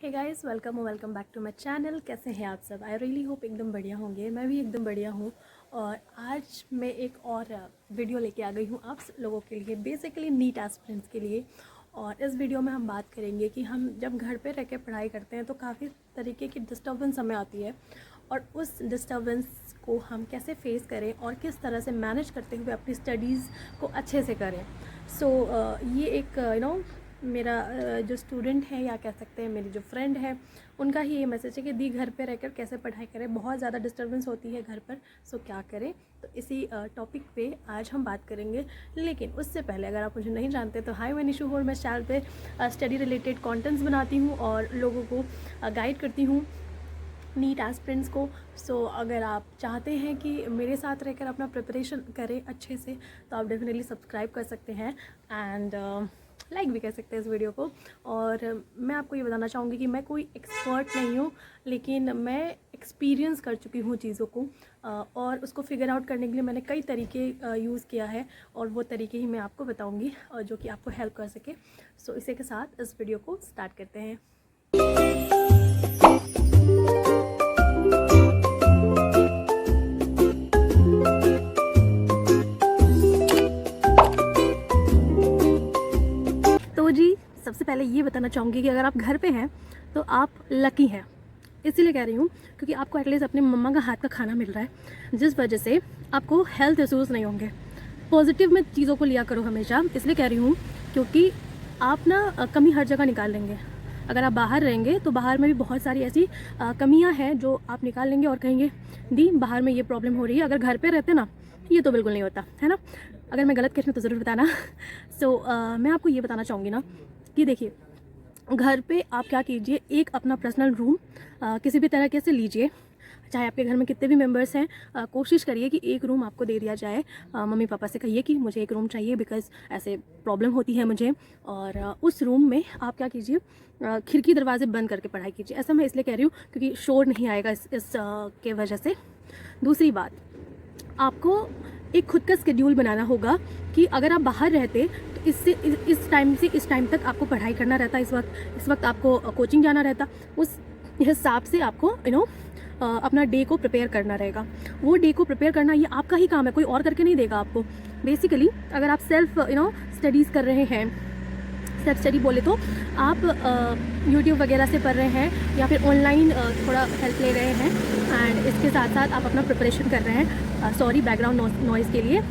Hey guys, welcome back to my channel. कैसे हैं आप सब? आई रियली होप एकदम बढ़िया होंगे। मैं भी एकदम बढ़िया हूँ। और आज मैं एक और वीडियो लेके आ गई हूँ आप लोगों के लिए, बेसिकली नीट एस्पिरेंट्स के लिए। और इस वीडियो में हम बात करेंगे कि हम जब घर पे रह के पढ़ाई करते हैं तो काफ़ी तरीके की डिस्टर्बेंस हमें आती है, और उस डिस्टर्बेंस को हम कैसे फेस करें और किस तरह से मैनेज करते हुए अपनी स्टडीज़ को अच्छे से करें। सो ये एक मेरा जो स्टूडेंट है, या कह सकते हैं मेरी जो फ्रेंड है, उनका ही ये मैसेज है कि दी घर पे रहकर कैसे पढ़ाई करें, बहुत ज़्यादा डिस्टर्बेंस होती है घर पर, सो क्या करें। तो इसी टॉपिक पे आज हम बात करेंगे। लेकिन उससे पहले अगर आप मुझे नहीं जानते तो हाय, मैं निशु हूँ। मैं चैनल पे स्टडी रिलेटेड कंटेंट्स बनाती हूँ और लोगों को गाइड करती हूँ, नीट एस्पिरेंट्स को। सो अगर आप चाहते हैं कि मेरे साथ रहकर अपना प्रिपरेशन करें अच्छे से, तो आप डेफिनेटली सब्सक्राइब कर सकते हैं एंड लाइक भी कर सकते हैं इस वीडियो को। और मैं आपको ये बताना चाहूँगी कि मैं कोई एक्सपर्ट नहीं हूँ, लेकिन मैं एक्सपीरियंस कर चुकी हूँ चीज़ों को, और उसको फिगर आउट करने के लिए मैंने कई तरीके यूज़ किया है, और वो तरीके ही मैं आपको बताऊँगी जो कि आपको हेल्प कर सके। सो इसी के साथ इस वीडियो को स्टार्ट करते हैं। तो जी, सबसे पहले ये बताना चाहूँगी कि अगर आप घर पे हैं तो आप लकी हैं। इसीलिए कह रही हूँ क्योंकि आपको एटलीस्ट अपने मम्मा का हाथ का खाना मिल रहा है, जिस वजह से आपको हेल्थ इश्यूज़ नहीं होंगे। पॉजिटिव में चीज़ों को लिया करो हमेशा। इसलिए कह रही हूँ क्योंकि आप ना कमी हर जगह निकाल लेंगे। अगर आप बाहर रहेंगे तो बाहर में भी बहुत सारी ऐसी कमियाँ हैं जो आप निकाल लेंगे और कहेंगे दी बाहर में ये प्रॉब्लम हो रही है। अगर घर पे रहते ना, ये तो बिल्कुल नहीं होता है ना। अगर मैं गलत कह रही हूँ तो ज़रूर बताना। सो मैं आपको ये बताना चाहूँगी ना कि देखिए, घर पे आप क्या कीजिए, एक अपना पर्सनल रूम किसी भी तरीके से लीजिए। चाहे आपके घर में कितने भी मेंबर्स हैं, कोशिश करिए कि एक रूम आपको दे दिया जाए। मम्मी पापा से कहिए कि मुझे एक रूम चाहिए, बिकॉज़ ऐसे प्रॉब्लम होती है मुझे। और उस रूम में आप क्या कीजिए, खिड़की दरवाजे बंद करके पढ़ाई कीजिए। ऐसा मैं इसलिए कह रही हूँ क्योंकि शोर नहीं आएगा इस के वजह से। दूसरी बात, आपको एक खुद का शेड्यूल बनाना होगा कि अगर आप बाहर रहते तो इस टाइम से इस टाइम तक आपको पढ़ाई करना रहता। इस वक्त आपको कोचिंग जाना रहता। उस हिसाब से आपको अपना डे को प्रिपेयर करना रहेगा। वो डे को प्रिपेयर करना ये आपका ही काम है, कोई और करके नहीं देगा आपको। बेसिकली अगर आप सेल्फ स्टडीज़ कर रहे हैं, सेल्फ स्टडी बोले तो आप यूट्यूब वगैरह से पढ़ रहे हैं या फिर ऑनलाइन थोड़ा हेल्प ले रहे हैं, एंड इसके साथ साथ आप अपना प्रिपरेशन कर रहे हैं। सॉरी बैकग्राउंड नॉइज़ के लिए,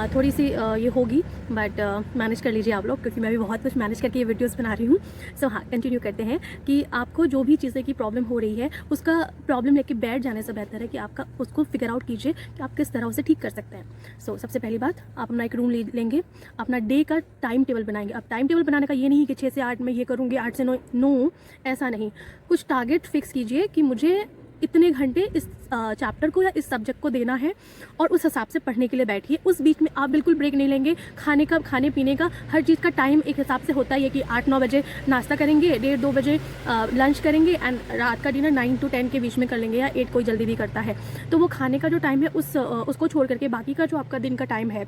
थोड़ी सी ये होगी, बट मैनेज कर लीजिए आप लोग, क्योंकि मैं भी बहुत कुछ मैनेज करके ये वीडियोस बना रही हूँ। सो हाँ, कंटिन्यू करते हैं कि आपको जो भी चीज़ें की प्रॉब्लम हो रही है, उसका प्रॉब्लम लेके बैठ जाने से बेहतर है कि आपका उसको फिगर आउट कीजिए कि आप किस तरह उसे ठीक कर सकते हैं। सो सबसे पहली बात, आप अपना एक रूम लेंगे, अपना डे का टाइम टेबल बनाएंगे। अब टाइम टेबल बनाने का ये नहीं कि 6 से 8 में ये करूँगी, 8 से 9, ऐसा नहीं। कुछ टारगेट फिक्स कीजिए कि मुझे इतने घंटे इस चैप्टर को या इस सब्जेक्ट को देना है, और उस हिसाब से पढ़ने के लिए बैठिए। उस बीच में आप बिल्कुल ब्रेक नहीं लेंगे। खाने पीने का हर चीज़ का टाइम एक हिसाब से होता है कि 8-9 बजे नाश्ता करेंगे, 1:30-2 बजे लंच करेंगे, एंड रात का डिनर 9 to 10 के बीच में कर लेंगे, या 8 कोई जल्दी भी करता है। तो वो खाने का जो टाइम है उसको छोड़ करके बाकी का जो आपका दिन का टाइम है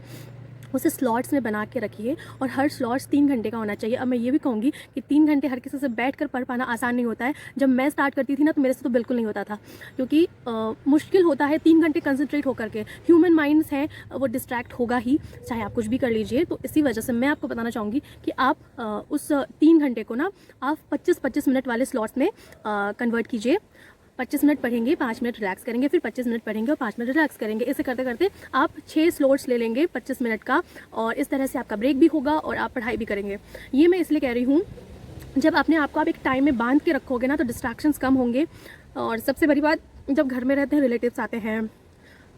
उसे स्लॉट्स में बना के रखिए, और हर स्लॉट्स 3 घंटे का होना चाहिए। अब मैं ये भी कहूँगी कि 3 घंटे हर किसी से बैठकर पढ़ पाना आसान नहीं होता है। जब मैं स्टार्ट करती थी ना, तो मेरे से तो बिल्कुल नहीं होता था, क्योंकि मुश्किल होता है 3 घंटे कंसंट्रेट होकर के। ह्यूमन माइंड्स हैं, वो डिस्ट्रैक्ट होगा ही, चाहे आप कुछ भी कर लीजिए। तो इसी वजह से मैं आपको बताना चाहूँगी कि आप उस 3 घंटे को ना आप 25-25 मिनट वाले स्लॉट्स में कन्वर्ट कीजिए। 25 मिनट पढ़ेंगे, 5 मिनट रिलैक्स करेंगे, फिर 25 मिनट पढ़ेंगे और 5 मिनट रिलैक्स करेंगे। ऐसे करते करते आप 6 स्लॉट्स ले लेंगे 25 मिनट का, और इस तरह से आपका ब्रेक भी होगा और आप पढ़ाई भी करेंगे। ये मैं इसलिए कह रही हूँ, जब अपने आप को आप एक टाइम में बांध के रखोगे ना, तो डिस्ट्रैक्शंस कम होंगे। और सबसे बड़ी बात, जब घर में रहते हैं, रिलेटिव्स आते हैं,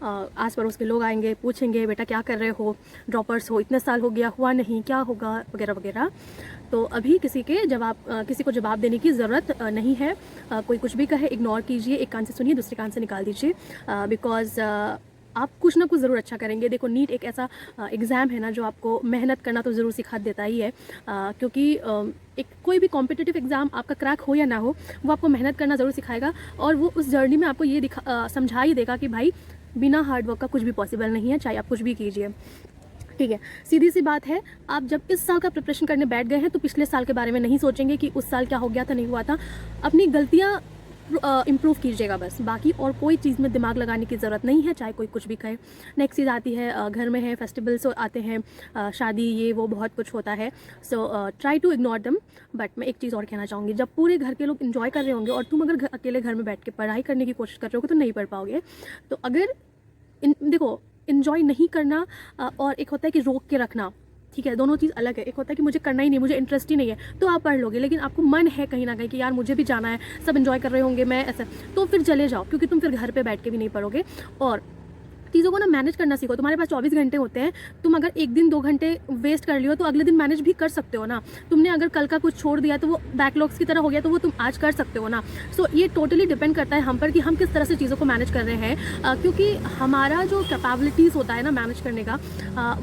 आस पड़ोस के लोग आएंगे, पूछेंगे बेटा क्या कर रहे हो, ड्रॉपर्स हो, इतने साल हो गया, हुआ नहीं, क्या होगा, वगैरह वगैरह। तो अभी किसी को जवाब देने की ज़रूरत नहीं है। कोई कुछ भी कहे, इग्नोर कीजिए, एक कान से सुनिए, दूसरे कान से निकाल दीजिए, बिकॉज़ आप कुछ ना कुछ ज़रूर अच्छा करेंगे। देखो, नीट एक ऐसा एग्ज़ाम है ना जो आपको मेहनत करना तो ज़रूर सिखा देता ही है, क्योंकि एक कोई भी कॉम्पिटिटिव एग्ज़ाम आपका क्रैक हो या ना हो, वो आपको मेहनत करना ज़रूर सिखाएगा, और वो उस जर्नी में आपको ये समझा ही देगा कि भाई बिना हार्ड वर्क का कुछ भी पॉसिबल नहीं है, चाहे आप कुछ भी कीजिए। ठीक है, सीधी सी बात है, आप जब इस साल का प्रिपरेशन करने बैठ गए हैं तो पिछले साल के बारे में नहीं सोचेंगे कि उस साल क्या हो गया था, नहीं हुआ था। अपनी गलतियाँ इम्प्रूव कीजिएगा बस, बाकी और कोई चीज़ में दिमाग लगाने की ज़रूरत नहीं है, चाहे कोई कुछ भी कहे। नेक्स्ट चीज़ आती है, घर में है फेस्टिवल्स आते हैं, शादी, ये वो बहुत कुछ होता है। सो ट्राई टू इग्नोर दम। बट मैं एक चीज़ और कहना चाहूँगी, जब पूरे घर के लोग इन्जॉय कर रहे होंगे और तुम अगर अकेले घर में बैठ के पढ़ाई करने की कोशिश कर रहे हो तो नहीं पढ़ पाओगे। तो अगर देखो, इन्जॉय नहीं करना और एक होता है कि रोक के रखना, ठीक है, दोनों चीज़ अलग है। एक होता है कि मुझे करना ही नहीं, मुझे इंटरेस्ट ही नहीं है, तो आप पढ़ लोगे, लेकिन आपको मन है कहीं ना कहीं कि यार मुझे भी जाना है, सब इन्जॉय कर रहे होंगे, मैं ऐसा, तो फिर चले जाओ, क्योंकि तुम फिर घर पे बैठ के भी नहीं पढ़ोगे। और चीज़ों को ना मैनेज करना सीखो। तुम्हारे पास 24 घंटे होते हैं, तुम अगर एक दिन 2 घंटे वेस्ट कर लियो तो अगले दिन मैनेज भी कर सकते हो ना। तुमने अगर कल का कुछ छोड़ दिया तो वो बैकलॉग्स की तरह हो गया, तो वो तुम आज कर सकते हो ना। सो ये टोटली डिपेंड करता है हम पर कि हम किस तरह से चीज़ों को मैनेज कर रहे हैं, क्योंकि हमारा जो कैपेबिलिटीज़ होता है ना मैनेज करने का,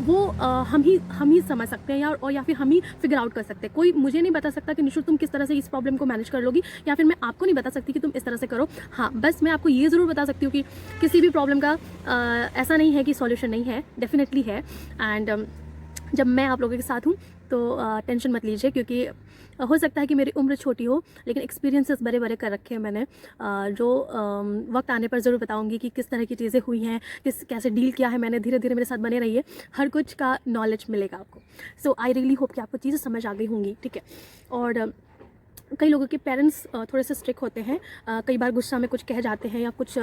वो हम ही समझ सकते हैं, या फिर हम ही फिगर आउट कर सकते हैं। कोई मुझे नहीं बता सकता कि निशु तुम किस तरह से इस प्रॉब्लम को मैनेज कर लोगी, या फिर मैं आपको नहीं बता सकती कि तुम इस तरह से करो। हाँ, बस मैं आपको ये ज़रूर बता सकती हूँ कि किसी भी प्रॉब्लम का ऐसा नहीं है कि सॉल्यूशन नहीं है, डेफिनेटली है। एंड जब मैं आप लोगों के साथ हूँ तो टेंशन मत लीजिए, क्योंकि हो सकता है कि मेरी उम्र छोटी हो, लेकिन एक्सपीरियंसेस बड़े बड़े कर रखे हैं मैंने, जो वक्त आने पर ज़रूर बताऊंगी कि किस तरह की चीज़ें हुई हैं, कैसे डील किया है मैंने। धीरे धीरे मेरे साथ बने रहिए, हर कुछ का नॉलेज मिलेगा आपको। सो आई रियली होप कि आपको चीज़ें समझ आ गई होंगी, ठीक है। और कई लोगों के पेरेंट्स थोड़े से स्ट्रिक्ट होते हैं, कई बार गुस्सा में कुछ कह जाते हैं, या कुछ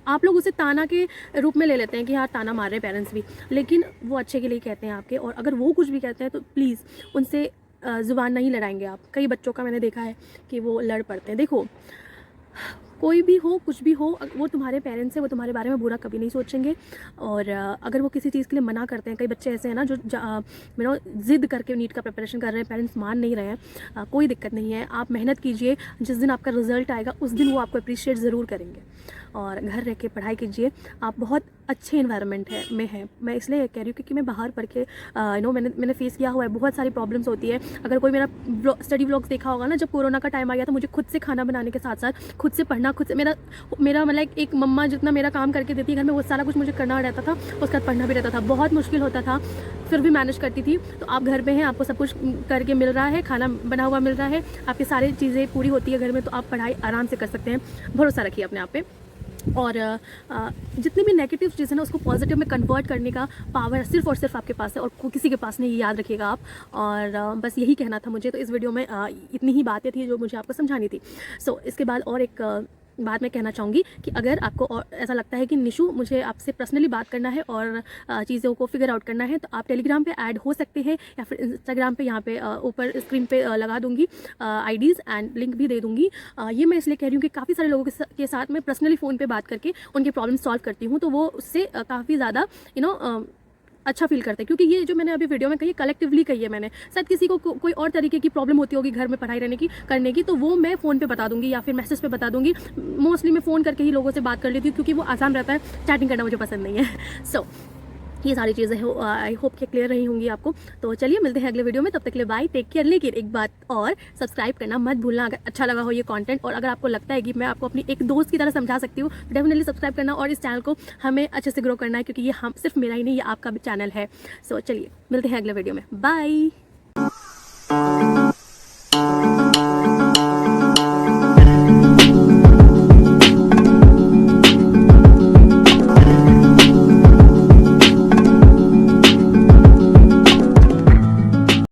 आप लोग उसे ताना के रूप में ले लेते हैं कि यार ताना मार रहे पेरेंट्स भी, लेकिन वो अच्छे के लिए कहते हैं आपके। और अगर वो कुछ भी कहते हैं तो प्लीज़ उनसे ज़ुबान नहीं लड़ाएंगे आप। कई बच्चों का मैंने देखा है कि वो लड़ पड़ते हैं। देखो, कोई भी हो, कुछ भी हो, वो तुम्हारे पेरेंट्स हैं, वो तुम्हारे बारे में बुरा कभी नहीं सोचेंगे। और अगर वो किसी चीज़ के लिए मना करते हैं, कई बच्चे ऐसे हैं ना जो ज़िद करके नीट का प्रिपरेशन कर रहे हैं, पेरेंट्स मान नहीं रहे हैं, कोई दिक्कत नहीं है, आप मेहनत कीजिए। जिस दिन आपका रिजल्ट आएगा उस दिन वो आपको अप्रिशिएट ज़रूर करेंगे। और घर रह के पढ़ाई कीजिए, आप बहुत अच्छे इन्वायरमेंट में है। मैं इसलिए कह रही हूँ क्योंकि मैं बाहर पढ़ के मैंने फेस किया हुआ है, बहुत सारी प्रॉब्लम्स होती है। अगर कोई मेरा स्टडी व्लॉग्स देखा होगा ना, जब कोरोना का टाइम आ गया तो मुझे खुद से खाना बनाने के साथ साथ खुद से पढ़ना, खुद से मेरा मतलब एक मम्मा जितना मेरा काम करके देती है घर में, वो सारा कुछ मुझे करना रहता था, उसके बाद पढ़ना भी रहता था। बहुत मुश्किल होता था, फिर भी मैनेज करती थी। तो आप घर पे हैं, आपको सब कुछ करके मिल रहा है, खाना बना हुआ मिल रहा है, आपकी सारी चीज़ें पूरी होती है घर में, तो आप पढ़ाई आराम से कर सकते हैं। भरोसा रखिए अपने आप पे। और जितनी भी नेगेटिव चीज़ है ना, उसको पॉजिटिव में कन्वर्ट करने का पावर सिर्फ और सिर्फ आपके पास है, और किसी के पास नहीं, ये याद रखिएगा आप। और बस यही कहना था मुझे। तो इस वीडियो में इतनी ही बातें थी जो मुझे आपको समझानी थी। सो इसके बाद और एक बात मैं कहना चाहूँगी कि अगर आपको और ऐसा लगता है कि निशु मुझे आपसे पर्सनली बात करना है और चीज़ों को फिगर आउट करना है, तो आप टेलीग्राम पे ऐड हो सकते हैं, या फिर इंस्टाग्राम पे यहाँ पे ऊपर स्क्रीन पे लगा दूँगी आईडीज़ एंड लिंक भी दे दूँगी। ये मैं इसलिए कह रही हूँ कि काफ़ी सारे लोगों के साथ मैं पर्सनली फ़ोन पे बात करके उनके प्रॉब्लम सॉल्व करती हूँ, तो वो उससे काफ़ी ज़्यादा अच्छा फील करते हैं। क्योंकि ये जो मैंने अभी वीडियो में कही, कलेक्टिवली कही है मैंने। शायद किसी को कोई और तरीके की प्रॉब्लम होती होगी घर में पढ़ाई करने की, तो वो मैं फ़ोन पे बता दूंगी या फिर मैसेज पे बता दूंगी। मोस्टली मैं फ़ोन करके ही लोगों से बात कर लेती हूँ, क्योंकि वो आसान रहता है, चैटिंग करना मुझे पसंद नहीं है। सो ये सारी चीज़ें आई होप कि क्लियर रही होंगी आपको। तो चलिए मिलते हैं अगले वीडियो में, तब तक के लिए बाय, टेक केयर। लेकिन एक बात और, सब्सक्राइब करना मत भूलना अगर अच्छा लगा हो ये कंटेंट, और अगर आपको लगता है कि मैं आपको अपनी एक दोस्त की तरह समझा सकती हूँ, डेफिनेटली सब्सक्राइब करना। और इस चैनल को हमें अच्छे से ग्रो करना है, क्योंकि ये हम सिर्फ मेरा ही नहीं, ये आपका भी चैनल है। सो चलिए मिलते हैं अगले वीडियो में, बाय।